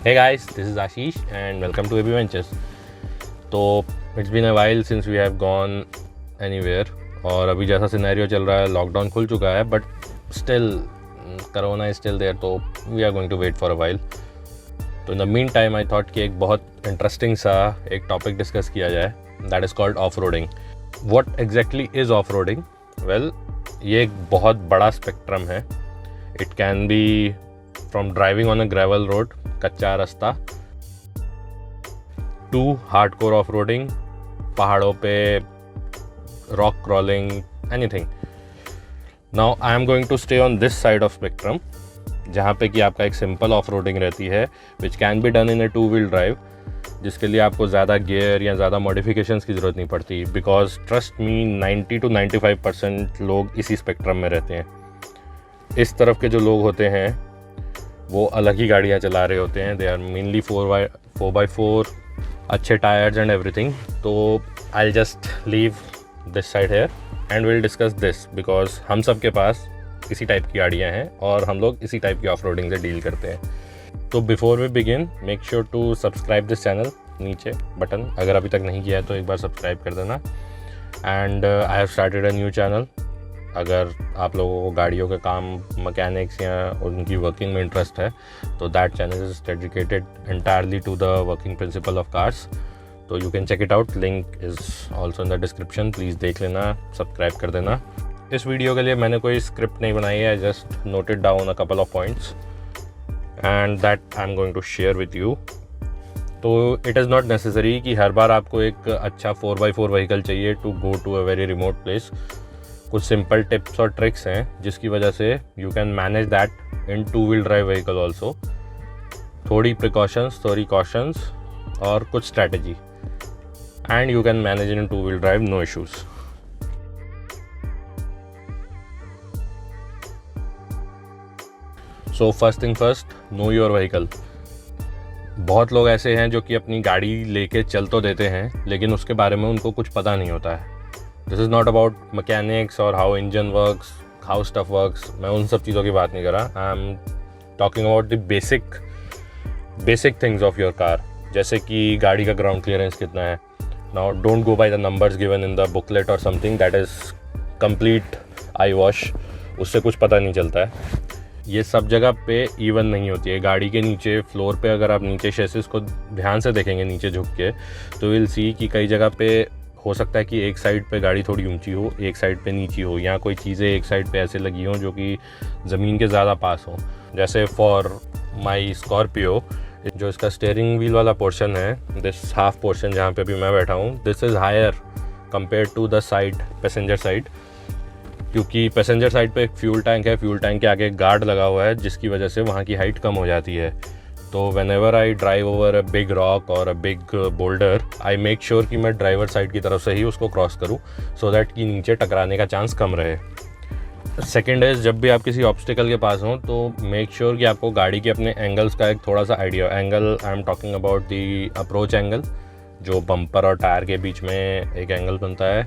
Hey guys, this is Ashish and welcome to AB Ventures. तो it's been a while since we have gone anywhere और अभी जैसा scenario चल रहा है लॉकडाउन खुल चुका है but still corona is still there तो we are going to wait for a while. तो in the mean time I thought कि एक बहुत इंटरेस्टिंग सा एक टॉपिक डिस्कस किया जाए that is called off roading. What exactly is off roading? Well, ये एक बहुत बड़ा स्पेक्ट्रम है. It can be from driving on a gravel road, कच्चा रास्ता, टू हार्डकोर ऑफ रोडिंग, पहाड़ों पे rock crawling, anything. Now I am going to stay on this side of spectrum जहाँ पे कि आपका एक सिंपल ऑफ रोडिंग रहती है which can be done in A 2-wheel drive, जिसके लिए आपको ज़्यादा गियर या ज़्यादा मॉडिफिकेशंस की ज़रूरत नहीं पड़ती. बिकॉज ट्रस्ट मी 90 to 95% लोग इसी स्पेक्ट्रम में रहते हैं. इस तरफ के जो लोग होते हैं वो अलग ही गाड़ियाँ चला रहे होते हैं. दे आर मेनली 4x4, अच्छे टायर्स एंड एवरीथिंग. तो I just leave this side here and will discuss this because हम सब के पास इसी टाइप की गाड़ियाँ हैं और हम लोग इसी टाइप की ऑफ रोडिंग से डील करते हैं. तो before we begin, make sure to subscribe this channel. नीचे बटन अगर अभी तक नहीं किया है तो एक बार सब्सक्राइब कर देना. And I have started a new channel. अगर आप लोगों को गाड़ियों के काम, मैकेनिक्स या उनकी वर्किंग में इंटरेस्ट है तो that channel is dedicated entirely to the working principle of cars. तो you can check it out. Link is also in the description. Please देख लेना, सब्सक्राइब कर देना. इस वीडियो के लिए मैंने कोई स्क्रिप्ट नहीं बनाई है. Just noted down a couple of points and that I am going to share with you. तो इट इज़ नॉट नेसेसरी कि हर बार आपको एक अच्छा 4x4 व्हीकल चाहिए to go to a very remote place. कुछ सिंपल टिप्स और ट्रिक्स हैं जिसकी वजह से you can manage that in 2-wheel drive vehicle also. थोड़ी प्रिकॉशंस, थोड़ी कॉशंस और कुछ strategy and you can manage in 2-wheel drive, no issues. So first thing first, know your vehicle. बहुत लोग ऐसे हैं जो कि अपनी गाड़ी लेके चल तो देते हैं लेकिन उसके बारे में उनको कुछ पता नहीं होता है. This is not about mechanics और how engine works, how stuff works. मैं उन सब चीज़ों की बात नहीं कर रहा. I am talking about the basic things of your car. जैसे कि गाड़ी का ग्राउंड क्लियरेंस कितना है. Now don't go by the numbers given in the booklet और something that is complete eyewash. उससे कुछ पता नहीं चलता है. ये सब जगह पे इवन नहीं होती है. गाड़ी के नीचे फ्लोर पे अगर आप नीचे शेसिस को ध्यान से देखेंगे नीचे झुक के तो विल सी कि कई जगह पे हो सकता है कि एक साइड पे गाड़ी थोड़ी ऊंची हो, एक साइड पे नीची हो, या कोई चीज़ें एक साइड पे ऐसे लगी हों जो कि ज़मीन के ज़्यादा पास हो. जैसे फॉर माई स्कॉर्पियो, जो इसका स्टीयरिंग व्हील वाला पोर्शन है, दिस हाफ पोर्शन जहाँ पे अभी मैं बैठा हूँ, this is higher compare to the side, passenger side. क्योंकि पैसेंजर साइड पे एक फ्यूल टैंक है. फ्यूल टैंक के आगे एक गार्ड लगा हुआ है जिसकी वजह से वहाँ की हाइट कम हो जाती है. तो whenever I drive over a big rock और a big boulder, I make sure कि मैं ड्राइवर साइड की तरफ से ही उसको क्रॉस करूँ सो दैट कि नीचे टकराने का चांस कम रहे. सेकेंड इज़, जब भी आप किसी ऑब्स्टिकल के पास हों तो मेक श्योर कि आपको गाड़ी के अपने एंगल्स का एक थोड़ा सा idea. Angle I am talking about the approach angle, जो बम्पर और टायर के बीच में एक एंगल बनता है.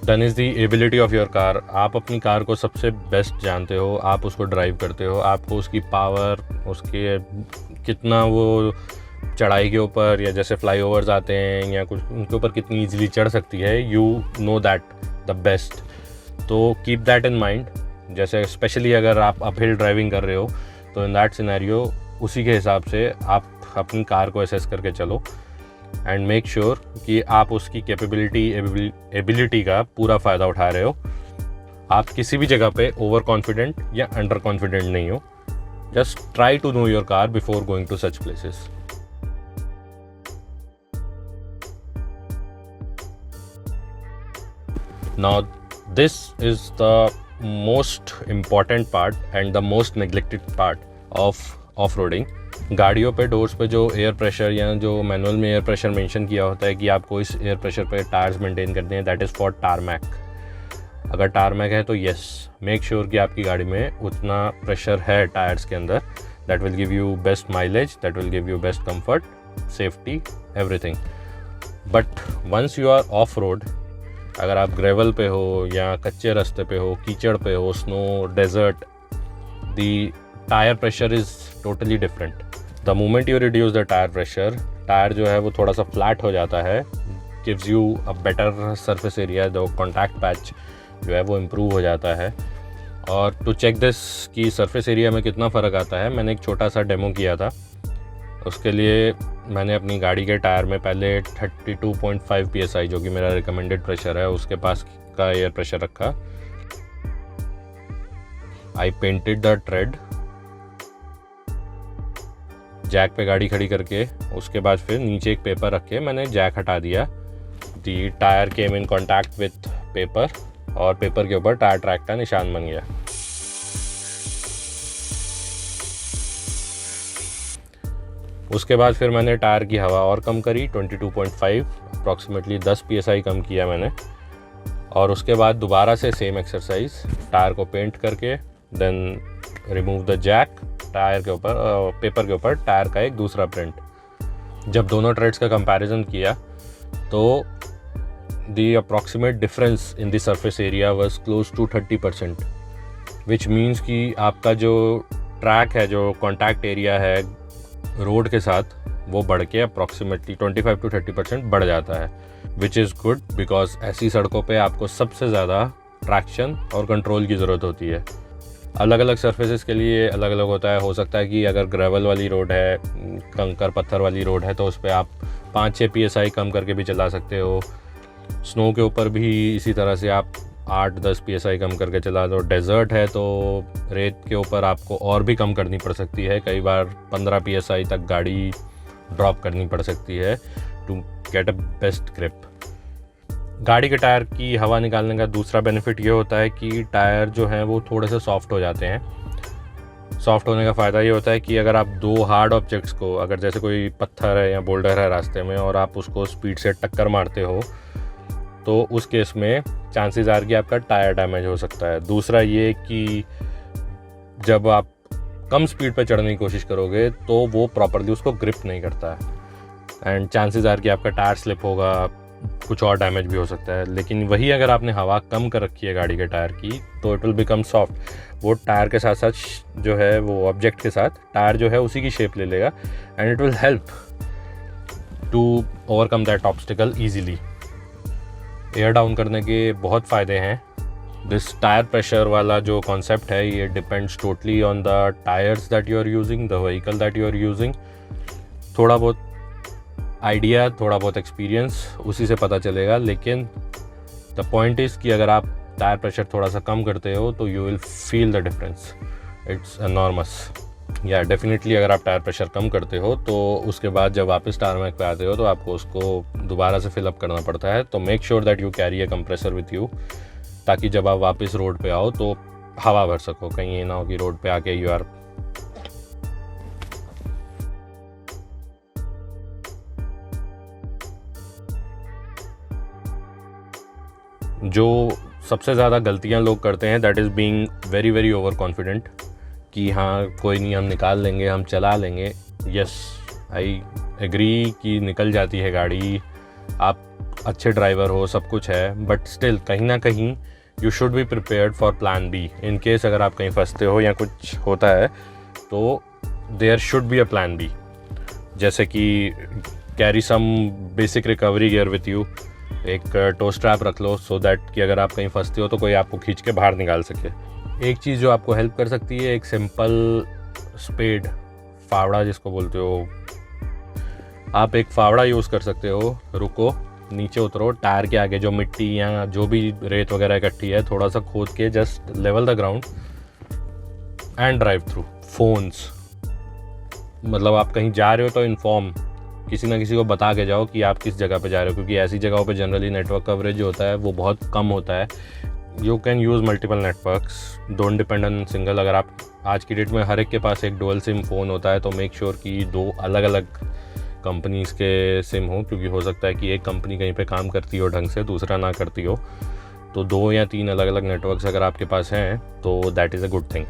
Then is the ability of your car. आप अपनी कार को सबसे बेस्ट जानते हो, आप उसको ड्राइव करते हो, आपको उसकी पावर, उसके कितना वो चढ़ाई के ऊपर या जैसे फ्लाईओवर्स आते हैं या कुछ उनके ऊपर कितनी ईजिली चढ़ सकती है. You know that the best. तो कीप दैट इन माइंड. जैसे स्पेशली अगर आप अपहिल ड्राइविंग कर रहे हो तो इन दैट सिनेरियो उसी के हिसाब से आप अपनी कार को असेस करके चलो एंड मेक श्योर कि आप उसकी कैपेबिलिटी, एबिलिटी का पूरा फ़ायदा उठा रहे हो. आप किसी भी जगह पे ओवर कॉन्फिडेंट या अंडर कॉन्फिडेंट नहीं हो. Just try to know your car before going to such places. Now this is the most important part and the most neglected part of off-roading. गाड़ियों पे डोर्स पे जो एयर प्रेशर या जो manual में air pressure mention किया होता है कि आपको इस एयर प्रेशर पे टायर्स मेंटेन करते हैं, दैट इज़ फॉर टारमैक. अगर टारमैक है तो येस, मेक श्योर कि आपकी गाड़ी में उतना प्रेशर है टायर्स के अंदर. That will give you best mileage, that will give you best comfort, safety, everything. But once you are off road, अगर आप ग्रेवल पे हो या कच्चे रास्ते पे हो, कीचड़ पे हो, snow, desert, the tyre pressure is totally different. The moment you reduce the tyre pressure, tyre जो है वो थोड़ा सा फ्लैट हो जाता है, gives you a better surface area, though contact patch जो है वो इम्प्रूव हो जाता है। और टू चेक दिस कि सरफेस एरिया में कितना फ़र्क आता है, मैंने एक छोटा सा डेमो किया था। उसके लिए मैंने अपनी गाड़ी के टायर में पहले 32.5 PSI जो कि मेरा रिकमेंडेड प्रेशर है उसके पास का एयर प्रेशर रखा। I painted the tread, jack पे गाड़ी खड़ी करके, उसके बाद फिर नीचे एक पेपर रख के मैंने जैक हटा दिया। The tyre came in contact with paper और पेपर के ऊपर टायर ट्रैक का निशान बन गया। उसके बाद फिर मैंने टायर की हवा और कम करी, 22.5 अप्रॉक्सीमेटली 10 PSI कम किया मैंने। और उसके बाद दोबारा से सेम एक्सरसाइज, टायर को पेंट करके then remove the jack, tyre के ऊपर पेपर के ऊपर टायर का एक दूसरा प्रिंट। जब दोनों ट्रेड्स का कंपैरिजन किया तो the approximate difference in the surface area was close to 30%, which means कि आपका जो ट्रैक है, जो कॉन्टैक्ट एरिया है रोड के साथ, वो बढ़ के अप्रॉक्सीमेटली 25 to 30% बढ़ जाता है, विच इज़ गुड बिकॉज ऐसी सड़कों पे आपको सबसे ज़्यादा ट्रैक्शन और कंट्रोल की ज़रूरत होती है। अलग अलग सर्फेसेस के लिए अलग अलग होता है। हो सकता है कि अगर ग्रेवल वाली रोड है, कंकर पत्थर वाली रोड है, तो उस पर आप 5-6 PSI कम करके भी चला सकते हो। स्नो के ऊपर भी इसी तरह से आप 8-10 PSI कम करके चला दो। डेजर्ट है तो रेत के ऊपर आपको और भी कम करनी पड़ सकती है, कई बार 15 PSI तक गाड़ी ड्रॉप करनी पड़ सकती है to get a best grip. गाड़ी के टायर की हवा निकालने का दूसरा बेनिफिट ये होता है कि टायर जो हैं वो थोड़े से सॉफ्ट हो जाते हैं। सॉफ्ट होने का फ़ायदा ये होता है कि अगर आप दो हार्ड ऑब्जेक्ट्स को, अगर जैसे कोई पत्थर है या बोल्डर है रास्ते में और आप उसको स्पीड से टक्कर मारते हो, तो उस केस में चांसेस आर कि आपका टायर डैमेज हो सकता है। दूसरा ये कि जब आप कम स्पीड पर चढ़ने की कोशिश करोगे तो वो प्रॉपरली उसको ग्रिप नहीं करता है एंड चांसेस आर कि आपका टायर स्लिप होगा, कुछ और डैमेज भी हो सकता है। लेकिन वही अगर आपने हवा कम कर रखी है गाड़ी के टायर की तो इट विल बिकम सॉफ्ट। वो टायर के साथ साथ जो है वो ऑब्जेक्ट के साथ टायर जो है उसी की शेप ले लेगा and it will help to overcome that obstacle easily. Air down करने के बहुत फ़ायदे हैं। दिस टायर प्रेशर वाला जो कॉन्सेप्ट है ये depends totally on the tyres that you are using, the vehicle that you are using. थोड़ा बहुत आइडिया, थोड़ा बहुत एक्सपीरियंस उसी से पता चलेगा, लेकिन द पॉइंट इज़ कि अगर आप टायर प्रेशर थोड़ा सा कम करते हो तो you will feel the difference, it's enormous. या डेफिनेटली अगर आप टायर प्रेशर कम करते हो तो उसके बाद जब वापस टारमैक पे आते हो तो आपको उसको दोबारा से फिलअप करना पड़ता है। तो make sure that you carry a compressor with you, ताकि जब आप वापस रोड पे आओ तो हवा भर सको। कहीं ये ना हो कि रोड पे आके यू आर जो सबसे ज़्यादा गलतियां लोग करते हैं that is being very very over confident कि हाँ कोई नहीं, हम निकाल लेंगे, हम चला लेंगे। यस, आई एग्री कि निकल जाती है गाड़ी, आप अच्छे ड्राइवर हो, सब कुछ है, बट स्टिल कहीं ना कहीं you should be prepared for plan B. In case अगर आप कहीं फंसते हो या कुछ होता है तो there should be a plan B, जैसे कि carry some basic recovery gear with you, एक टो स्ट्रैप रख लो सो दैट कि अगर आप कहीं फंसते हो तो कोई आपको खींच के बाहर निकाल सके। एक चीज़ जो आपको हेल्प कर सकती है, एक सिंपल स्पेड, फावड़ा जिसको बोलते हो, आप एक फावड़ा यूज़ कर सकते हो। रुको, नीचे उतरो, टायर के आगे जो मिट्टी या जो भी रेत वगैरह इकट्ठी है थोड़ा सा खोद के just level the ground and drive through. Phones, मतलब आप कहीं जा रहे हो तो इन्फॉर्म, किसी ना किसी को बता के जाओ कि आप किस जगह पे जा रहे हो, क्योंकि ऐसी जगहों पे जनरली नेटवर्क कवरेज जो होता है वो बहुत कम होता है। You can use multiple networks, don't depend on single. अगर आप आज की डेट में हर एक के पास एक डुअल सिम फ़ोन होता है तो मेक श्योर कि 2 अलग अलग कंपनीज़ के सिम हो, क्योंकि हो सकता है कि एक कंपनी कहीं पे काम करती हो ढंग से, दूसरा ना करती हो। तो 2 या 3 अलग अलग नेटवर्क्स अगर आपके पास हैं तो that is a good thing.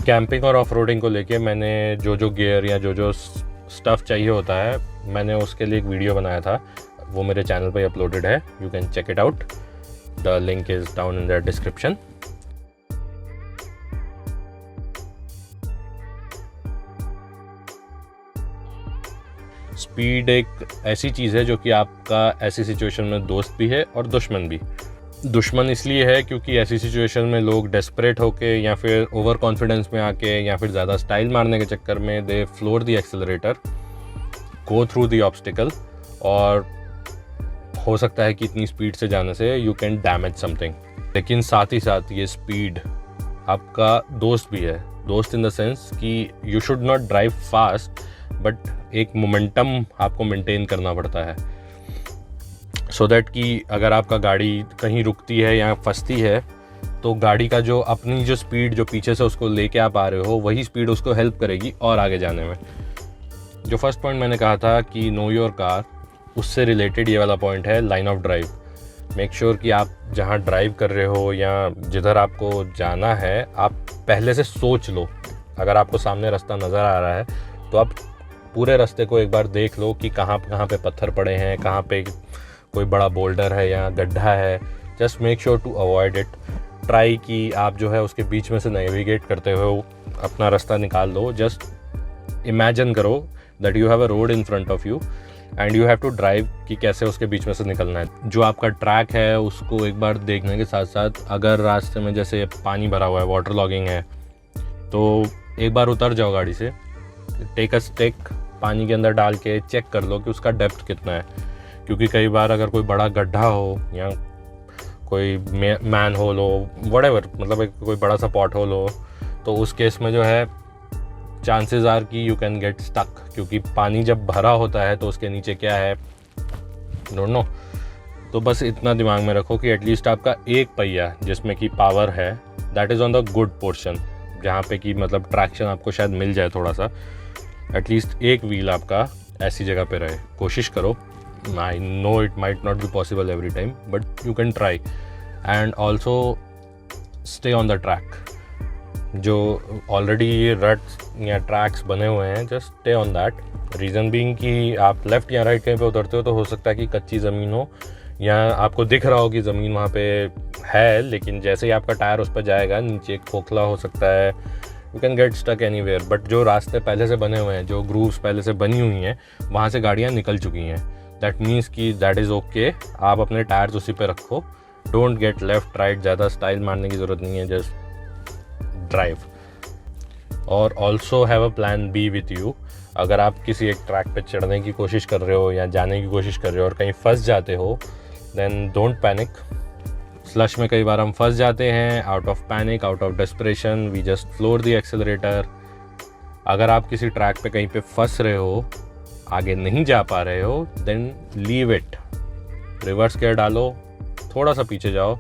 Camping और ऑफ रोडिंग को लेके मैंने जो गियर या जो स्टफ़ चाहिए होता है, मैंने उसके लिए एक वीडियो बनाया था, वो मेरे चैनल पे अपलोडेड है, you can check it out, the link is down in the description. Speed एक ऐसी चीज़ है जो कि आपका ऐसी सिचुएशन में दोस्त भी है और दुश्मन भी। दुश्मन इसलिए है क्योंकि ऐसी सिचुएशन में लोग डेस्परेट होके या फिर ओवर कॉन्फिडेंस में आके या फिर ज़्यादा स्टाइल मारने के चक्कर में they floor the accelerator, go through the obstacle, और हो सकता है कि इतनी स्पीड से जाने से यू कैन डैमेज समथिंग। लेकिन साथ ही साथ ये स्पीड आपका दोस्त भी है, दोस्त इन द सेंस कि you should not drive fast, but एक मोमेंटम आपको मेंटेन करना पड़ता है सो दैट कि अगर आपका गाड़ी कहीं रुकती है या फंसती है तो गाड़ी का जो अपनी जो स्पीड जो पीछे से उसको लेके आप आ रहे हो वही स्पीड उसको हेल्प करेगी और आगे जाने में। जो फर्स्ट पॉइंट मैंने कहा था कि नो योर कार, उससे रिलेटेड ये वाला पॉइंट है line of drive. Make sure कि आप जहाँ ड्राइव कर रहे हो या जिधर आपको जाना है आप पहले से सोच लो। अगर आपको सामने रास्ता नज़र आ रहा है तो आप पूरे रास्ते को एक बार देख लो कि कहाँ पे पत्थर पड़े हैं, कहाँ पे कोई बड़ा बोल्डर है या गड्ढा है। Just make sure to avoid it. Try कि आप जो है उसके बीच में से नेविगेट करते हुए अपना रास्ता निकाल लो। जस्ट इमेजिन करो that you have a road in front of you and you have to drive कि कैसे उसके बीच में से निकलना है। जो आपका ट्रैक है उसको एक बार देखने के साथ साथ अगर रास्ते में जैसे पानी भरा हुआ है, वाटर लॉगिंग है, तो एक बार उतर जाओ गाड़ी से, टेक अ स्टिक, पानी के अंदर डाल के चेक कर लो कि उसका डेप्थ कितना है। क्योंकि कई बार अगर कोई बड़ा गड्ढा हो या कोई मैन होल हो, व्हाटएवर, मतलब कोई बड़ा सा पॉट होल हो, तो उस केस में जो है चांसेस आर कि यू कैन गेट स्टक, क्योंकि पानी जब भरा होता है तो उसके नीचे क्या है डोंट नो। तो बस इतना दिमाग में रखो कि एटलीस्ट आपका एक पहिया जिसमें कि पावर है that is on the good portion, जहाँ पे कि मतलब ट्रैक्शन आपको शायद मिल जाए थोड़ा सा। एटलीस्ट एक व्हील आपका ऐसी जगह पे रहे, कोशिश करो। I know it might not be possible every time, but you can try. And also stay on the track. जो ऑलरेडी रट्स या ट्रैक्स बने हुए हैं, just stay on that. Reason being कि आप लेफ़्ट या राइट कहीं पे उतरते हो तो हो सकता है कि कच्ची ज़मीन हो या आपको दिख रहा हो कि ज़मीन वहाँ पे है, लेकिन जैसे ही आपका टायर उस पर जाएगा नीचे एक खोखला हो सकता है, you can get stuck anywhere. But जो रास्ते पहले से बने हुए हैं, जो ग्रूव्स पहले से बनी हुई हैं, वहाँ से गाड़ियाँ निकल चुकी हैं। दैट मीन्स कि दैट इज़ ओके। आप अपने टायर्स उसी पे रखो, डोंट गेट लेफ्ट राइट, ज़्यादा स्टाइल मारने की ज़रूरत नहीं है, जस्ट ड्राइव। और also have a plan B with you. अगर आप किसी एक ट्रैक पे चढ़ने की कोशिश कर रहे हो या जाने की कोशिश कर रहे हो और कहीं फंस जाते हो, देन डोंट पैनिक। स्लश में कई बार हम फंस जाते हैं, out of panic, out of desperation we just floor the accelerator. अगर आप किसी ट्रैक पे कहीं पे फंस रहे हो, आगे नहीं जा पा रहे हो, then leave it, reverse gear डालो, थोड़ा सा पीछे जाओ,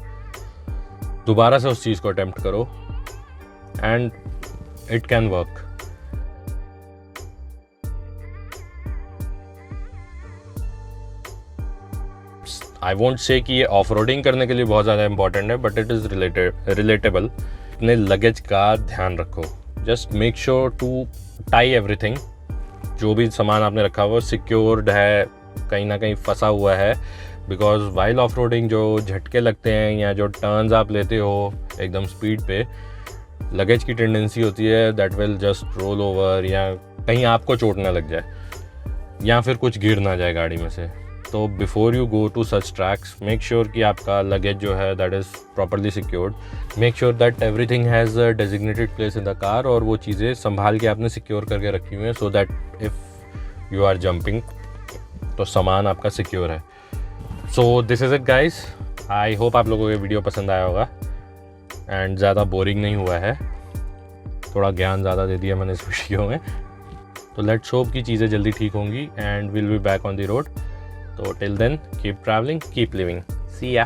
दोबारा से उस चीज़ को अटेम्प्ट करो and it can work. I won't say कि ये ऑफ रोडिंग करने के लिए बहुत ज़्यादा इंपॉर्टेंट है, बट इट इज़ रिलेटेबल। अपने लगेज का ध्यान रखो। Just make sure to tie everything. जो भी सामान आपने रखा हुआ सिक्योर्ड है, कहीं ना कहीं फंसा हुआ है, बिकॉज वाइल ऑफ रोडिंग जो झटके लगते हैं या जो टर्न्स आप लेते हो एकदम स्पीड पे, लगेज की टेंडेंसी होती है that will just roll over, या कहीं आपको चोट ना लग जाए या फिर कुछ गिर ना जाए गाड़ी में से। तो before you go to such tracks, make sure कि आपका लगेज जो है that is properly secured. Make sure that everything has a designated place in the car, और वो चीज़ें संभाल के आपने सिक्योर करके रखी हुई हैं so that if you are jumping तो सामान आपका सिक्योर है। So this is it guys. I hope आप लोगों को ये वीडियो पसंद आया होगा एंड ज़्यादा बोरिंग नहीं हुआ है, थोड़ा ज्ञान ज़्यादा दे दिया मैंने इस वीडियो में। तो लेट्स होप कि चीज़ें जल्दी ठीक होंगी and will be back on the road. So till then, keep traveling, keep living. See ya.